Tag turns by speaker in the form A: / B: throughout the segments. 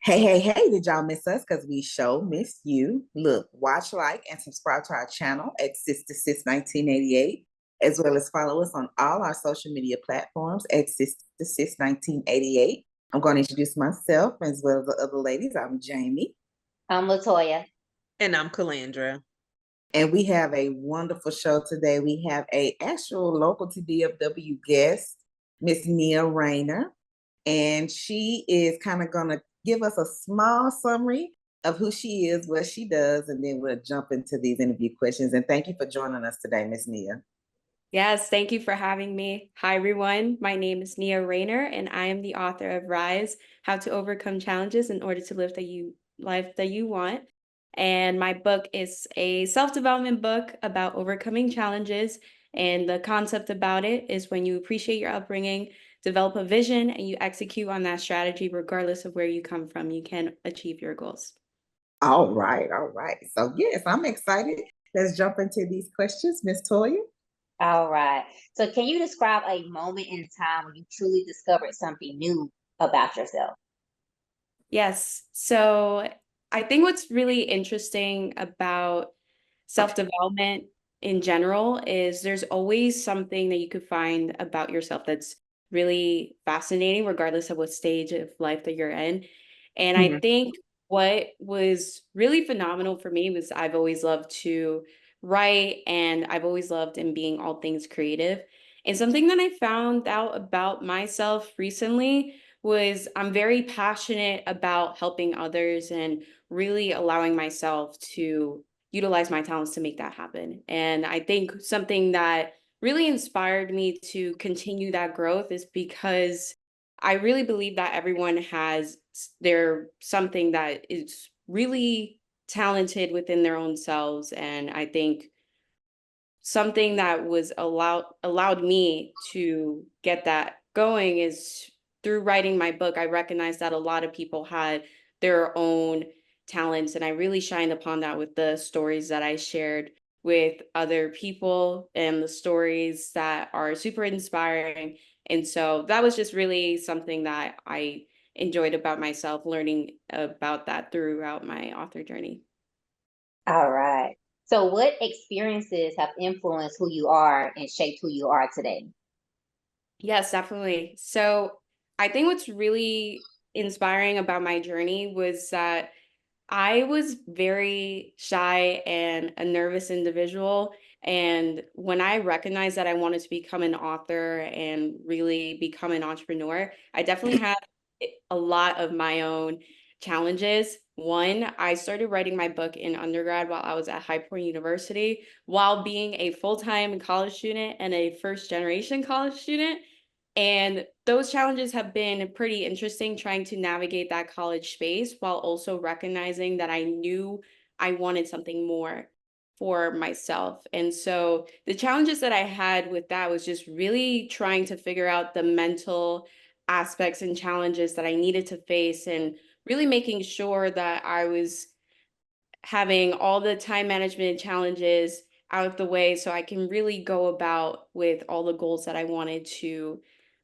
A: Hey, did y'all miss us? Because we show missed you. Look, watch, like, and subscribe to our channel at Sister Sis 1988, as well as follow us on all our social media platforms at Sister Sis 1988. I'm going to introduce myself as well as the other ladies. I'm Jamie,
B: I'm Latoya.
C: And I'm Calandra.
A: and we have a wonderful show today. We have a actual local to DFW guest, Miss Nia Rayner, and she is kind of going to give us a small summary of who she is, what she does, and then we'll jump into these interview questions. And thank you for joining us today, Miss Nia.
D: Yes, thank you for having me. Hi, everyone. My name is Nia Rayner, and I am the author of Rise, How to Overcome Challenges in Order to Live the Life That You Want. And my book is a self-development book about overcoming challenges. And the concept about it is when you appreciate your upbringing, develop a vision, and you execute on that strategy, regardless of where you come from, you can achieve your goals.
A: All right. So yes, I'm excited. Let's jump into these questions, Miss Toya.
B: All right. So can you describe a moment in time when you truly discovered something new about yourself?
D: Yes. So I think what's really interesting about self-development in general is there's always something that you could find about yourself that's really fascinating, regardless of what stage of life that you're in. And I think what was really phenomenal for me was I've always loved to write and I've always loved in being all things creative. And something that I found out about myself recently was I'm very passionate about helping others and really allowing myself to utilize my talents to make that happen. And I think something that really inspired me to continue that growth is because I really believe that everyone has their something that is really talented within their own selves. And I think something that was allowed me to get that going is through writing my book. I recognized that a lot of people had their own talents, and I really shined upon that with the stories that I shared with other people and the stories that are super inspiring. And so that was just really something that I enjoyed about myself, learning about that throughout my author journey.
B: All right. So what experiences have influenced who you are and shaped who you are today?
D: Yes, definitely. So I think what's really inspiring about my journey was that I was very shy and a nervous individual. And when I recognized that I wanted to become an author and really become an entrepreneur, I definitely had a lot of my own challenges. One, I started writing my book in undergrad while I was at High Point University, while being a full-time college student and a first-generation college student. And those challenges have been pretty interesting trying to navigate that college space while also recognizing that I knew I wanted something more for myself. And so the challenges that I had with that was just really trying to figure out the mental aspects and challenges that I needed to face and really making sure that I was having all the time management challenges out of the way so I can really go about with all the goals that I wanted to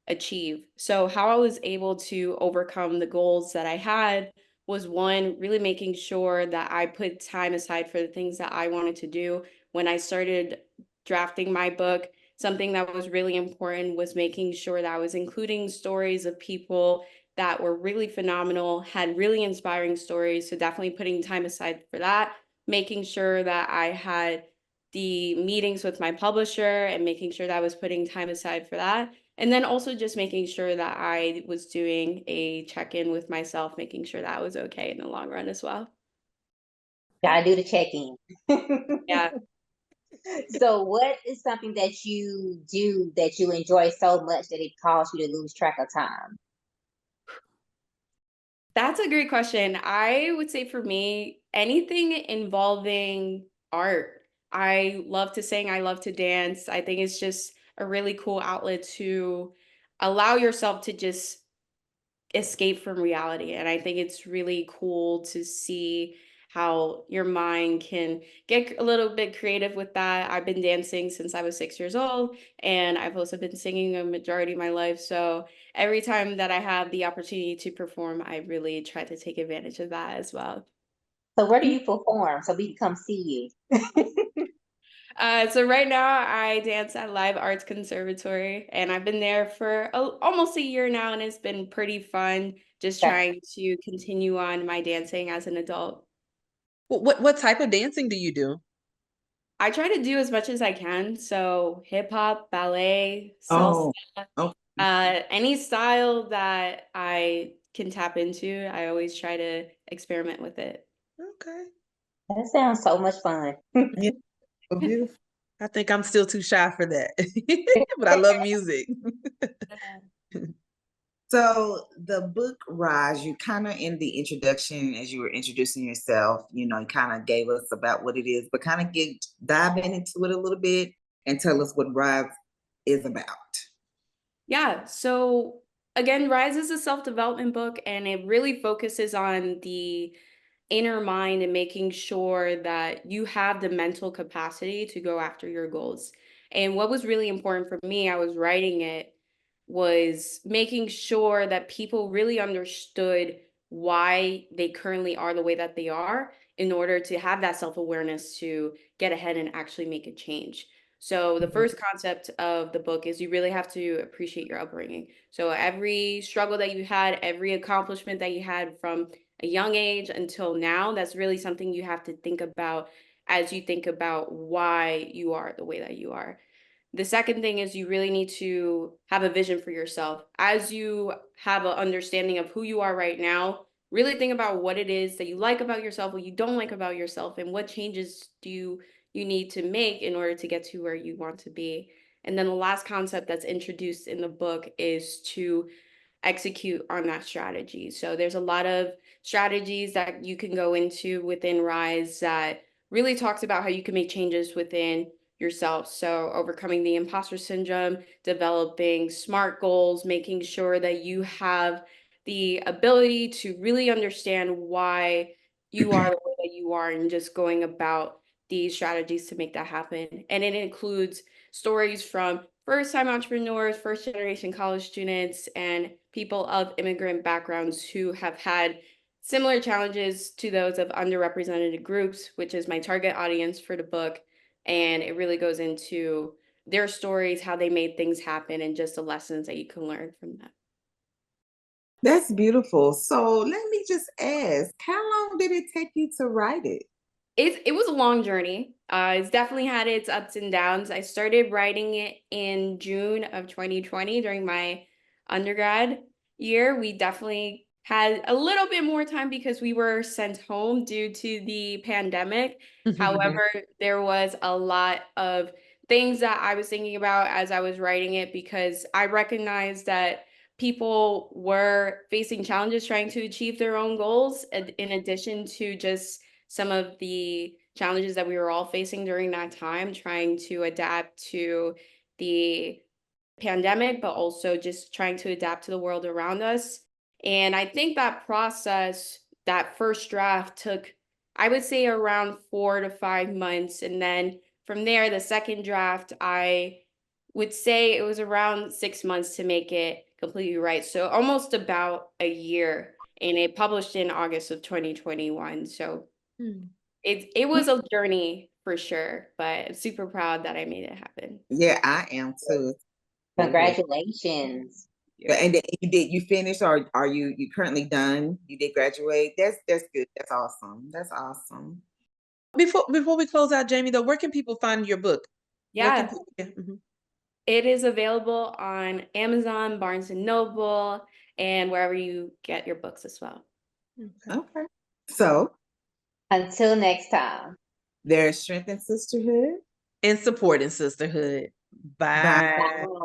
D: achieve. So, how I was able to overcome the goals that I had was one, really making sure that I put time aside for the things that I wanted to do. When I started drafting my book, something that was really important was making sure that I was including stories of people that were really phenomenal, had really inspiring stories. So definitely putting time aside for that, making sure that I had the meetings with my publisher and making sure that I was putting time aside for that. And then also just making sure that I was doing a check-in with myself, making sure that I was okay in the long run as well.
B: Gotta do the check-in.
D: Yeah.
B: So what is something that you do that you enjoy so much that it causes you to lose track of time?
D: That's a great question. I would say for me, anything involving art. I love to sing, I love to dance. I think it's just a really cool outlet to allow yourself to just escape from reality. And I think it's really cool to see how your mind can get a little bit creative with that. I've been dancing since I was 6 years old, and I've also been singing a majority of my life. So every time that I have the opportunity to perform, I really try to take advantage of that as well.
B: So where do you perform so we can come see you?
D: So right now I dance at Live Arts Conservatory, and I've been there for almost a year now, and it's been pretty fun just
B: Okay.
D: trying to continue on my dancing as an adult.
C: What type of dancing do you do?
D: I try to do as much as I can. So hip hop, ballet, salsa,
A: Oh, okay.
D: any style that I can tap into, I always try to experiment with it.
C: Okay.
B: That sounds so much fun.
A: Yeah, so beautiful.
C: I think I'm still too shy for that, but I love music.
A: So the book Rise, you kind of in the introduction as you were introducing yourself, you kind of gave us about what it is, but kind of dive into it a little bit and tell us what Rise is about.
D: Yeah. So again, Rise is a self-development book, and it really focuses on the inner mind and making sure that you have the mental capacity to go after your goals. And what was really important for me, I was writing it, was making sure that people really understood why they currently are the way that they are in order to have that self-awareness to get ahead and actually make a change. So the
A: Mhm.
D: first concept of the book is you really have to appreciate your upbringing. So every struggle that you had, every accomplishment that you had from a young age until now, that's really something you have to think about as you think about why you are the way that you are. The second thing is you really need to have a vision for yourself. As you have an understanding of who you are right now, really think about what it is that you like about yourself, what you don't like about yourself, and what changes do you need to make in order to get to where you want to be. And then the last concept that's introduced in the book is to execute on that strategy. So there's a lot of strategies that you can go into within Rise that really talks about how you can make changes within yourself. So overcoming the imposter syndrome, developing SMART goals, making sure that you have the ability to really understand why you are the way that you are and just going about these strategies to make that happen. And it includes stories from first-time entrepreneurs, first-generation college students, and people of immigrant backgrounds who have had similar challenges to those of underrepresented groups, which is my target audience for the book. And it really goes into their stories, how they made things happen, and just the lessons that you can learn from that.
A: That's beautiful. So let me just ask, how long did it take you to write it?
D: It was a long journey. It's definitely had its ups and downs. I started writing it in June of 2020 during my undergrad year. We definitely had a little bit more time because we were sent home due to the pandemic. However, there was a lot of things that I was thinking about as I was writing it because I recognized that people were facing challenges trying to achieve their own goals in addition to just some of the challenges that we were all facing during that time, trying to adapt to the pandemic, but also just trying to adapt to the world around us. And I think that process, that first draft took, I would say, around 4 to 5 months. And then from there, the second draft, I would say it was around 6 months to make it completely right. So almost about a year. And it published in August of 2021. So it was a journey for sure, but I'm super proud that I made it happen.
A: Yeah, I am too. Beautiful.
B: Congratulations.
A: But and then you finish or are you currently done? You did graduate. That's good. That's awesome. That's awesome.
C: Before we close out, Jamie, though, where can people find your book? Where can
D: Yeah,
C: people, yeah, mhm.
D: it is available on Amazon, Barnes and Noble, and wherever you get your books as well.
C: Okay.
A: Okay. So
B: Until next time.
A: there's strength in sisterhood.
C: And supporting sisterhood.
A: Bye.
C: Bye.
B: Bye.